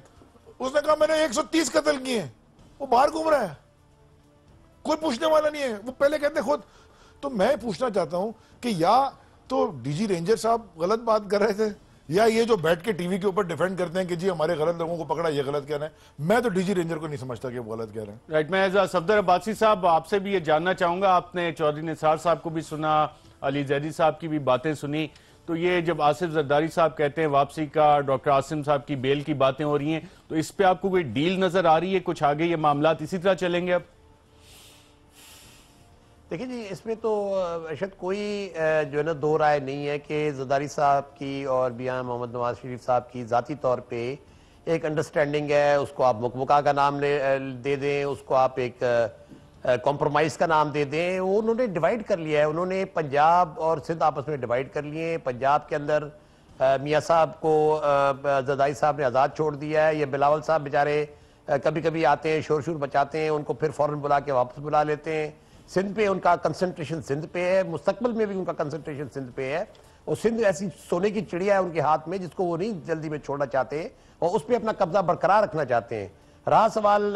उसने कहा मैंने 130 कत्ल किए, वो बाहर घूम रहा है, कोई पूछने वाला नहीं है, वो पहले कहते खुद। तो मैं पूछना चाहता हूं कि या तो डीजी रेंजर साहब गलत बात कर रहे थे, या ये जो बैठ के टीवी के ऊपर डिफेंड करते हैं कि जी हमारे गलत लोगों को पकड़ा, ये गलत कह रहे हैं। मैं तो डीजी रेंजर को नहीं समझता कि वो गलत कह रहे हैं। राइट, मैं सफदर अब्बासी साहब आपसे भी ये जानना चाहूंगा, आपने चौधरी निसार साहब को भी सुना, अली ज़ैदी साहब की भी बातें सुनी, तो ये जब आसिफ जरदारी साहब कहते हैं वापसी का, डॉक्टर आसिम साहब की बेल की बातें हो रही हैं, तो इस पे आपको कोई डील नजर आ रही है? कुछ आगे ये मामला इसी तरह चलेंगे? अब देखिए जी, इसमें तो शायद कोई जो है ना दो राय नहीं है कि जरदारी साहब की और मियां मोहम्मद नवाज शरीफ साहब की ज़ाती तौर पे एक अंडरस्टैंडिंग है। उसको आप मुकमुका का नाम दे दें, उसको आप एक कॉम्प्रोमाइज़ का नाम दे दें, वो उन्होंने डिवाइड कर लिया है। उन्होंने पंजाब और सिंध आपस में डिवाइड कर लिए। पंजाब के अंदर मियाँ साहब को जरदारी साहब ने आज़ाद छोड़ दिया है, ये बिलावल साहब बेचारे कभी कभी आते हैं, शोर शोर बचाते हैं, उनको फिर फौरन बुला के वापस बुला लेते हैं। सिंध पे उनका कंसंट्रेशन सिंध पे है, मुस्तकबिल में भी उनका कंसंट्रेशन सिंध पे है, और सिंध ऐसी सोने की चिड़िया है उनके हाथ में जिसको वो नहीं जल्दी में छोड़ना चाहते और उस पर अपना कब्जा बरकरार रखना चाहते हैं। रहा सवाल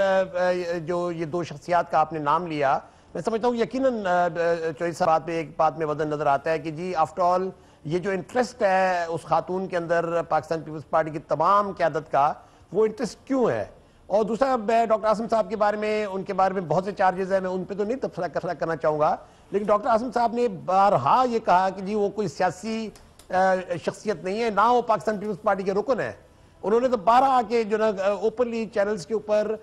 जो ये दो शख्सियात का आपने नाम लिया, मैं समझता हूँ यकीनन चौधरी साहब पे एक बात में वजन नजर आता है कि जी आफ्टर ऑल ये जो इंटरेस्ट है उस खातून के अंदर पाकिस्तान पीपल्स पार्टी की तमाम क़यादत का, वो इंटरेस्ट क्यों है। और दूसरा, मैं डॉक्टर आसिम साहब के बारे में, उनके बारे में बहुत से चार्जेस हैं, मैं उन पर तो नहीं तबसरा करना चाहूँगा, लेकिन डॉक्टर आसिम साहब ने बारहा ये कहा कि जी वो कोई सियासी शख्सियत नहीं है, ना वो पाकिस्तान पीपल्स पार्टी के रुकन है। उन्होंने तो 12 आके जो ना ओपनली चैनल्स के ऊपर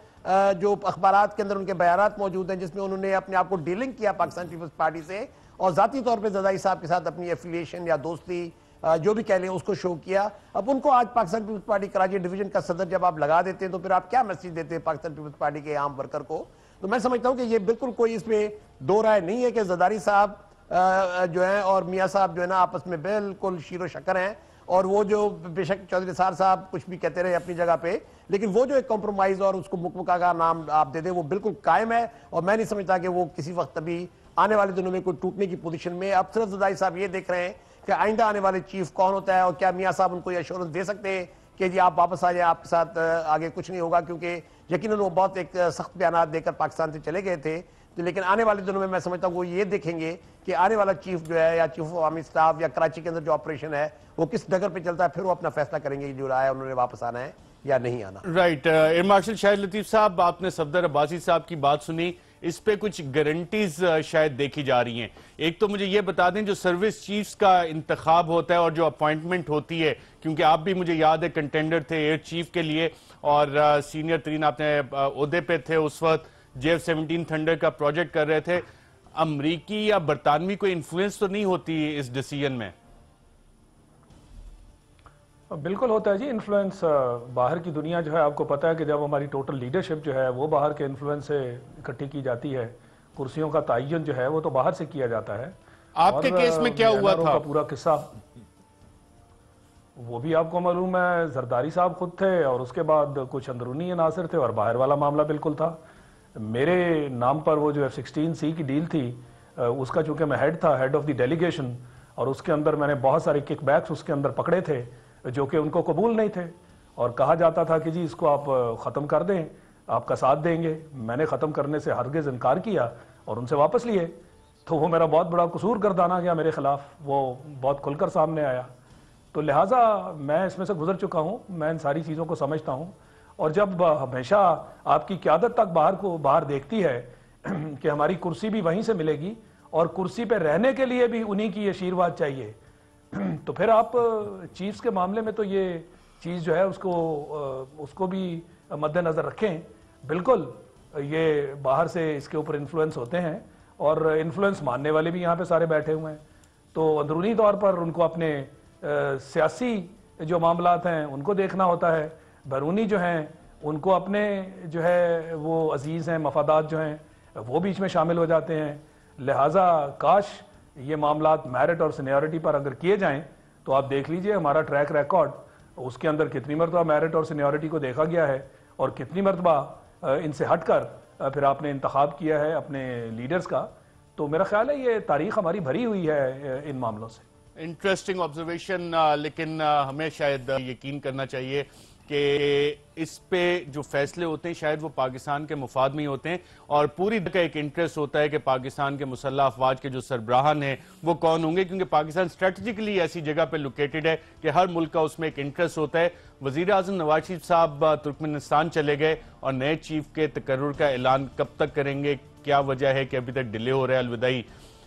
जो अखबारात के अंदर उनके बयानात मौजूद हैं जिसमें उन्होंने अपने आप को डीलिंग किया पाकिस्तान पीपल्स पार्टी से, और ज़ाती तौर पे ज़रदारी साहब के साथ अपनी एफिलिएशन या दोस्ती जो भी कह लें उसको शो किया। अब उनको आज पाकिस्तान पीपल्स पार्टी कराची डिवीजन का सदर जब आप लगा देते हैं तो फिर आप क्या मैसेज देते हैं पाकिस्तान पीपल्स पार्टी के आम वर्कर को। तो मैं समझता हूँ कि ये बिल्कुल कोई इसमें दो राय नहीं है कि ज़रदारी साहब जो है और मियाँ साहब जो है ना आपस में बिल्कुल शीरो शक्कर हैं, और वो जो बेशक चौधरी निसार साहब कुछ भी कहते रहे अपनी जगह पे, लेकिन वो जो एक कॉम्प्रोमाइज और उसको मुकमुका का नाम आप दे दें वो बिल्कुल कायम है, और मैं नहीं समझता कि वो किसी वक्त अभी आने वाले दिनों में कोई टूटने की पोजीशन में। अब सिर्फ ज़रदारी साहब ये देख रहे हैं कि आइंदा आने वाले चीफ कौन होता है, और क्या मियाँ साहब उनको एश्योरेंस दे सकते हैं कि जी आप वापस आ जाए, आपके साथ आगे कुछ नहीं होगा, क्योंकि यकीनन वो बहुत एक सख्त बयान देकर पाकिस्तान से चले गए थे। तो लेकिन आने वाले दिनों में मैं समझता हूँ वो ये देखेंगे कि आने वाला चीफ जो है या चीफ ऑफ आर्मी स्टाफ या कराची के अंदर जो ऑपरेशन है वो किस डगर पे चलता है, फिर वो अपना फैसला करेंगे कि जो रहा है उन्होंने वापस आना है या नहीं आना। Right. Air marshal Shahid Latif साहब, आपने सफदर अब्बासी साहब की बात सुनी, इस पे कुछ गारंटीज शायद देखी जा रही हैं। एक तो मुझे ये बता दें, जो सर्विस चीफ्स का इंतखाब होता है और जो अपॉइंटमेंट होती है, क्योंकि आप भी मुझे याद है कंटेंडर थे एयर चीफ के लिए और सीनियर तरीन आपने ओहदे पे थे उस वक्त, JF-17 थंडर का प्रोजेक्ट कर रहे थे, अमरीकी या बरतानवी कोई इन्फ्लुएंस तो नहीं होती इस डिसीजन में? बिल्कुल होता है जी इन्फ्लुएंस। बाहर की दुनिया जो है, आपको पता है कि जब हमारी टोटल लीडरशिप जो है वो बाहर के इन्फ्लुएंस से इकट्ठी की जाती है, कुर्सियों का तयन जो है वो तो बाहर से किया जाता है। आपके केस में क्या हुआ था? पूरा किस्सा वो भी आपको मालूम है, जरदारी साहब खुद थे और उसके बाद कुछ अंदरूनी अनासर थे और बाहर वाला मामला बिल्कुल था। मेरे नाम पर वो जो F-16C की डील थी उसका चूंकि मैं हेड था, हेड ऑफ द डेलीगेशन, और उसके अंदर मैंने बहुत सारे किकबैक्स उसके अंदर पकड़े थे जो कि उनको कबूल नहीं थे, और कहा जाता था कि जी इसको आप ख़त्म कर दें, आपका साथ देंगे। मैंने ख़त्म करने से हरगिज़ इनकार किया और उनसे वापस लिए, तो वो मेरा बहुत बड़ा कसूर गर्दाना गया मेरे ख़िलाफ़, वो बहुत खुलकर सामने आया। तो लिहाजा मैं इसमें से गुजर चुका हूँ, मैं इन सारी चीज़ों को समझता हूँ। और जब हमेशा आपकी क़यादत तक बाहर देखती है कि हमारी कुर्सी भी वहीं से मिलेगी और कुर्सी पे रहने के लिए भी उन्हीं की आशीर्वाद चाहिए, तो फिर आप चीफ्स के मामले में तो ये चीज़ जो है उसको भी मद्देनज़र रखें। बिल्कुल ये बाहर से इसके ऊपर इन्फ्लुएंस होते हैं और इन्फ्लुएंस मानने वाले भी यहाँ पे सारे बैठे हुए हैं, तो अंदरूनी तौर पर उनको अपने सियासी जो मामलात हैं उनको देखना होता है, बैरूनी जो हैं उनको अपने जो है वो अजीज़ हैं, मफादात जो हैं वो बीच में शामिल हो जाते हैं। लिहाजा काश ये मामलात मेरिट और सीनियरिटी पर अगर किए जाएं तो आप देख लीजिए हमारा ट्रैक रिकॉर्ड, उसके अंदर कितनी मरतबा मेरिट और सीनियरिटी को देखा गया है और कितनी मरतबा इनसे हटकर फिर आपने इंतखाब किया है अपने लीडर्स का। तो मेरा ख्याल है ये तारीख हमारी भरी हुई है इन मामलों से। इंटरेस्टिंग ऑब्जर्वेशन, लेकिन हमें शायद यकीन करना चाहिए कि इस पे जो फैसले होते हैं शायद वो पाकिस्तान के मुफाद में ही होते हैं और पूरी का एक इंटरेस्ट होता है कि पाकिस्तान के मुसल्लह अफवाज के जो सरबराहान हैं वो कौन होंगे, क्योंकि पाकिस्तान स्ट्रेटजिकली ऐसी जगह पे लोकेटेड है कि हर मुल्क का उसमें एक इंटरेस्ट होता है। वज़ीर आज़म नवाज शरीफ साहब तुर्कमेनिस्तान चले गए और नए चीफ के तकर्रुर का ऐलान कब तक करेंगे, क्या वजह है कि अभी तक डिले हो रहा है, अलविदाई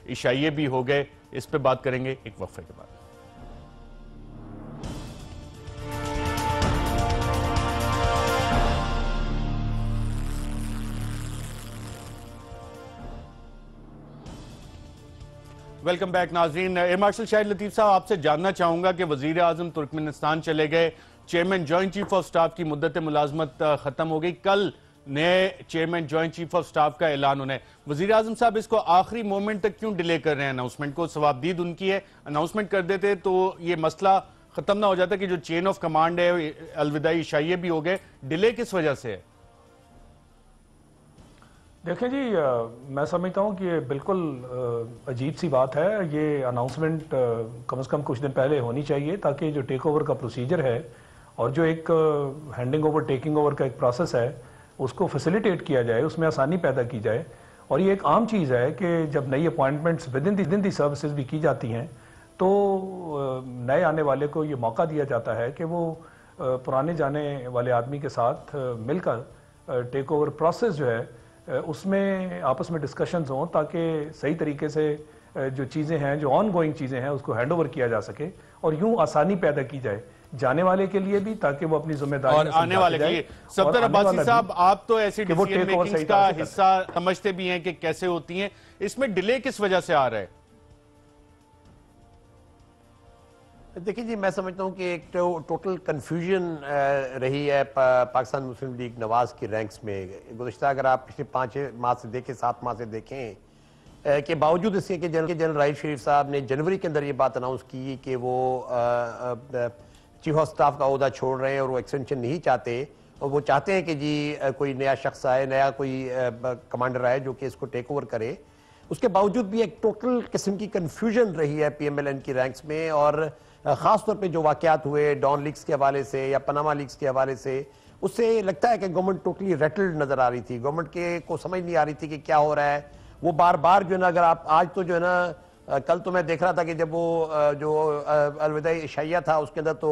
इशाइये भी हो गए, इस पर बात करेंगे एक वक्फे के बाद। वेलकम बैक नाजरीन। एयर मार्शल शाहिद लतीफ साहब, आपसे जानना चाहूंगा कि वजीर आजम तुर्कमेनिस्तान चले गए, chairman joint chief of staff की मुद्दत मुलाजमत खत्म हो गई, कल नए chairman joint chief of staff का ऐलान होना है। वजीर आजम साहब इसको आखिरी मोमेंट तक क्यों डिले कर रहे हैं अनाउंसमेंट को? सवाबदीद उनकी है, अनाउंसमेंट कर देते तो ये मसला खत्म ना हो जाता कि जो चेन ऑफ कमांड है अलविदाई इशाइये भी हो गए, डिले किस वजह से है? देखें जी, मैं समझता हूँ कि ये बिल्कुल अजीब सी बात है। ये अनाउंसमेंट कम से कम कुछ दिन पहले होनी चाहिए, ताकि जो टेक ओवर का प्रोसीजर है और जो एक हैंडिंग ओवर टेकिंग ओवर का एक प्रोसेस है उसको फैसिलिटेट किया जाए, उसमें आसानी पैदा की जाए। और ये एक आम चीज़ है कि जब नई appointments with in the services भी की जाती हैं तो नए आने वाले को ये मौका दिया जाता है कि वो पुराने जाने वाले आदमी के साथ मिलकर टेक ओवर प्रोसेस जो है उसमें आपस में डिस्कशंस हों, ताकि सही तरीके से जो चीज़ें हैं, जो ऑन गोइंग चीज़ें हैं, उसको हैंड ओवर किया जा सके और यूं आसानी पैदा की जाए जाने वाले के लिए भी, ताकि वो अपनी जिम्मेदारी और आने वाले के लिए। सफदर अब्बासी साहब, आप तो ऐसी डिसीजन मेकिंग का हिस्सा समझते भी हैं कि कैसे होती हैं, इसमें डिले किस वजह से आ रहा है? देखिए जी, मैं समझता हूँ कि एक टोटल कन्फ्यूजन रही है पाकिस्तान मुस्लिम लीग नवाज की रैंक्स में। गुज़श्ता अगर आप पिछले 5 माह से देखें, 7 माह से देखें कि बावजूद इसके कि जनरल राहिल शरीफ साहब ने जनवरी के अंदर ये बात अनाउंस की कि वो चीफ ऑफ स्टाफ का ओहदा छोड़ रहे हैं और वो एक्सटेंशन नहीं चाहते, और वो चाहते हैं कि जी कोई नया शख्स आए, नया कोई कमांडर आए जो कि इसको टेक ओवर करे। उसके बावजूद भी एक टोटल किस्म की कन्फ्यूजन रही है PMLN की रैंक्स में, और ख़ास तौर पे जो वाक़यात हुए डॉन लीक्स के हवाले से या पनामा लीक्स के हवाले से, उससे लगता है कि गवर्नमेंट टोटली रेटल्ड नज़र आ रही थी। गवर्नमेंट के को समझ नहीं आ रही थी कि क्या हो रहा है। वो बार बार जो है ना, अगर आप आज तो जो है ना, कल तो मैं देख रहा था कि जब वो जो अलविदा इशाइया था उसके अंदर तो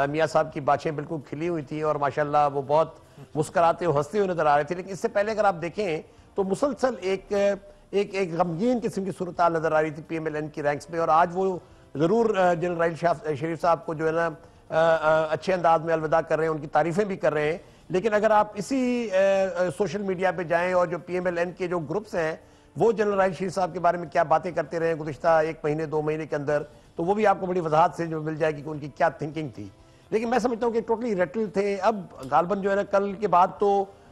मियाँ साहब की बातें बिल्कुल खिली हुई थी और माशाल्लाह वो बहुत मुस्कुराते हुए हंसते हुए नज़र आ रहे थे। लेकिन इससे पहले अगर आप देखें तो मुसलसल एक गमगीन किस्म की सूरत नज़र आ रही थी PMLN की रैंक्स में। और आज वो ज़रूर जनरल राहिल शरीफ साहब को जो है ना अच्छे अंदाज में अलविदा कर रहे हैं, उनकी तारीफ़ें भी कर रहे हैं। लेकिन अगर आप इसी सोशल मीडिया पे जाएं और जो PMLN के जो ग्रुप्स हैं वो जनरल राहिल शरीफ साहब के बारे में क्या बातें करते रहे गुज़िश्ता 1 महीने 2 महीने के अंदर, तो वो भी आपको बड़ी वजाहत से जो मिल जाएगी कि उनकी क्या थिंकिंग थी। लेकिन मैं समझता हूँ कि टोटली रेटल थे। अब गालबन जो है ना, कल के बाद तो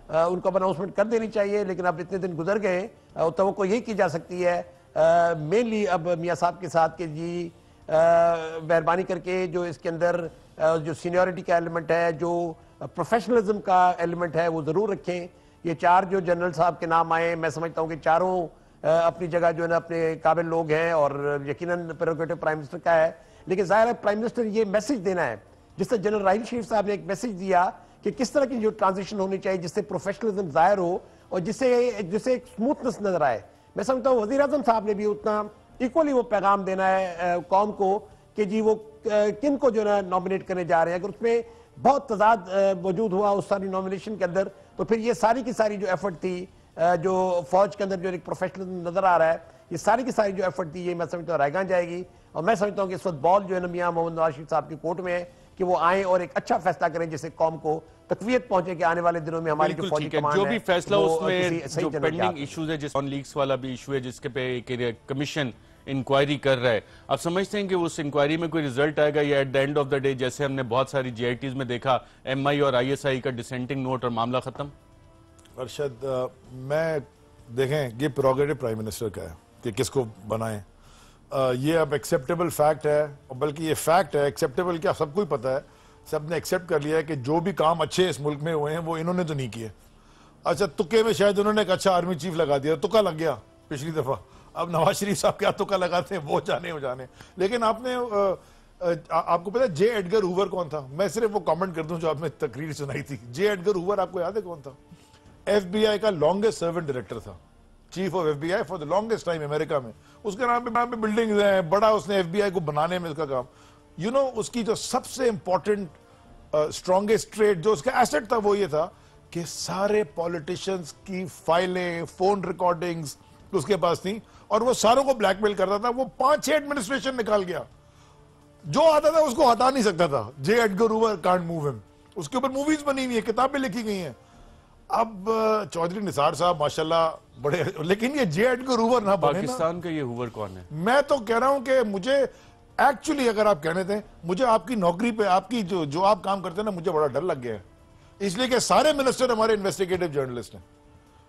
उनको अनाउंसमेंट कर देनी चाहिए, लेकिन अब इतने दिन गुजर गए तो वो यही की जा सकती है मेनली अब मियाँ साहब के साथ कि जी मेहरबानी करके जो इसके अंदर जो सीनियरिटी का एलिमेंट है, जो प्रोफेशनलिज्म का एलिमेंट है, वो ज़रूर रखें। ये 4 जो जनरल साहब के नाम आए, मैं समझता हूँ कि चारों अपनी जगह जो है ना अपने काबिल लोग हैं और यकीनन प्रेरोगेटिव प्राइम मिनिस्टर का है। लेकिन ज़ाहिर है प्राइम मिनिस्टर ये मैसेज देना है, जिससे जनरल राहिल शरीफ साहब ने एक मैसेज दिया कि किस तरह की जो ट्रांजिशन होनी चाहिए जिससे प्रोफेशनलिज्म ज़ाहिर हो और जिससे एक स्मूथनेस नजर आए। मैं समझता हूँ वज़ीर आज़म साहब ने भी उतना इक्वली वो पैगाम देना है कौम को कि जी वो किन को जो है नॉमिनेट करने जा रहे हैं। अगर उसमें बहुत तजाद मौजूद हुआ उस सारी नॉमिनेशन के अंदर, तो फिर ये सारी की सारी जो एफर्ट थी, जो फौज के अंदर जो एक प्रोफेशनलिज्म नजर आ रहा है, ये सारी की सारी जो एफर्ट थी, ये मैं समझता हूँ रैगान जाएगी। और मैं समझता हूँ कि इस वक्त बॉल जो है ना मियाँ मोहम्मद नवाज शरीफ साहब की कोर्ट में है कि वो आए और एक अच्छा फैसला करें जिससे कौम को तकवीयत पहुंचे कि आने वाले दिनों में हमारी जो फौजी कमान जो भी फैसला उसमें जो जनरल पेंडिंग इश्यूज है, जिस ऑन लीक्स वाला भी इशू है जिसके पे एक कमीशन इंक्वायरी कर रहा है, आप समझते हैं कि उस इंक्वायरी में कोई रिजल्ट आएगा या at the end of the day जैसे हमने बहुत सारी GITs में देखा MI और ISI का डिसेंटिंग नोट और मामला खत्म? अरशद, मैं देखें ये प्रोगेटिव प्राइम मिनिस्टर का है कि किसको बनाएं। ये अब एक्सेप्टेबल फैक्ट है, और बल्कि ये फैक्ट है एक्सेप्टेबल क्या सबको ही पता है, सबने एक्सेप्ट कर लिया है कि जो भी काम अच्छे इस मुल्क में हुए हैं वो इन्होंने तो नहीं किए। अच्छा, तुक्के में शायद उन्होंने एक अच्छा आर्मी चीफ लगा दिया, तुक्का लग गया पिछली दफा। अब नवाज शरीफ साहब क्या तुक्का लगाते हैं वो जाने हो जाने। लेकिन आपने आपको पता है J. एडगर हूवर कौन था? मैं सिर्फ वो कमेंट कर दूं जो आपने तकरीर सुनाई थी। J. एडगर हूवर आपको याद है कौन था? FBI का लॉन्गेस्ट सर्वेंट डायरेक्टर था, chief of FBI for the longest time America में। उसके नाम पे बिल्डिंग्स हैं, बड़ा उसने FBI को बनाने में उसका काम। यू नो, उसकी जो सबसे इंपॉर्टेंट स्ट्रॉन्गेस्ट ट्रेड जो उसका एसेट था वो ये था कि सारे पॉलिटिशियंस की फाइलें, फोन रिकॉर्डिंग्स उसके पास थी और वो सारों को ब्लैकमेल करता था। वो 5-6 एडमिनिस्ट्रेशन निकाल गया, जो आता था उसको हटा नहीं सकता था। J. Edgar Hoover can't move him. उसके ऊपर मूवीज बनी हुई है, किताबें लिखी गई हैं। अब चौधरी निसार साहब माशाल्लाह बड़े, लेकिन ये J. एडगर हूवर ना बने। पाकिस्तान का ये हूवर कौन है? मैं तो कह रहा हूं कि मुझे एक्चुअली अगर आप कहने थे, मुझे आपकी नौकरी पे आपकी जो आप काम करते हैं ना, मुझे बड़ा डर लग गया है, इसलिए कि सारे मिनिस्टर हमारे इन्वेस्टिगेटिव जर्नलिस्ट हैं।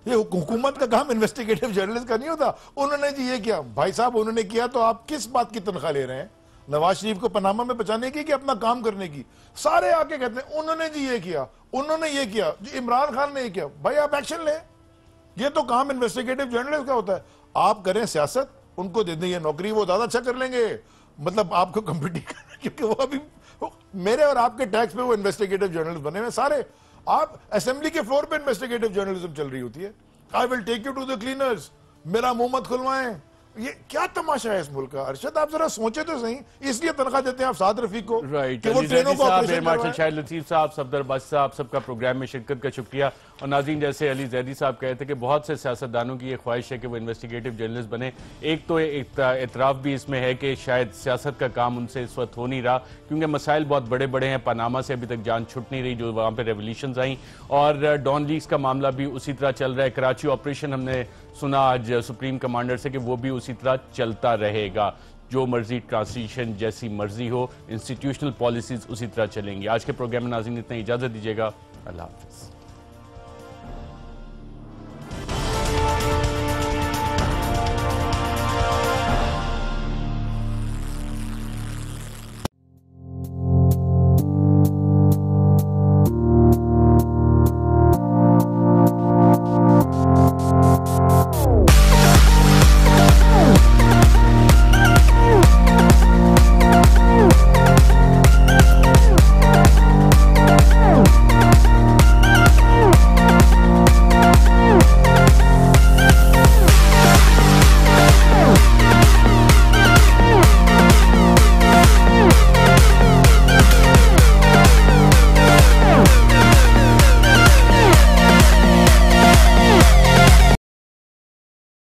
ये हुकूमत का काम इन्वेस्टिगेटिव जर्नलिस्ट का नहीं होता। उन्होंने जी ये किया, भाई साहब उन्होंने किया, तो आप किस बात की तनख्वाह ले रहे हैं? नवाज शरीफ को पनामा में बचाने की कि अपना काम करने की? सारे आके कहते हैं उन्होंने जी ये किया, उन्होंने ये किया, इमरान खान ने ये किया। भाई आप एक्शन लें, ये तो काम इन्वेस्टिगेटिव जर्नलिस्ट का होता है। आप करें सियासत, उनको दे दें ये नौकरी, वो ज्यादा अच्छा कर लेंगे, मतलब आपको कम्पिटिट करना, क्योंकि वो अभी मेरे और आपके टैक्स पे वो इन्वेस्टिगेटिव जर्नलिस्ट बने हुए सारे। आप असेंबली के फ्लोर पे इन्वेस्टिगेटिव जर्नलिज्म चल रही होती है। I will take you to the cleaners, मेरा मुंह मत खुलवाएं। ये क्या तमाशा है इस मुल्क का? अरशद आप जरा सोचे तो सही, इसलिए तनख्वाह देते हैं आप साद रफीक को कि वो ट्रेनों को ऑपरेशन मार्शल शाहिद लतीफ साहब, सफदर बासी साहब, सबका प्रोग्राम में शिरकत का शुक्रिया। और नाज़रीन, जैसे अली जैदी साहब कहे थे कि बहुत से सियासतदानों की ये ख्वाहिश है कि वो इन्वेस्टिगेटिव जर्नलिस्ट बने। एक तो एतराफ़ भी इसमें है कि शायद सियासत का काम उनसे इस वक्त हो नहीं रहा, क्योंकि मसाइल बहुत बड़े बड़े हैं। पनामा से अभी तक जान छुट नहीं रही, जो वहाँ पर रेवोल्यूशंस आई, और डॉन लीग्स का मामला भी उसी तरह चल रहा है। कराची ऑपरेशन हमने सुना आज सुप्रीम कमांडर से कि वो भी उसी तरह चलता रहेगा। जो मर्जी ट्रांसिशन जैसी मर्जी हो, इंस्टीट्यूशनल पॉलिसीज उसी तरह चलेंगी। आज के प्रोग्राम में नाज़रीन इतना, इजाज़त दीजिएगा। अल्लाह हाफ़िज़।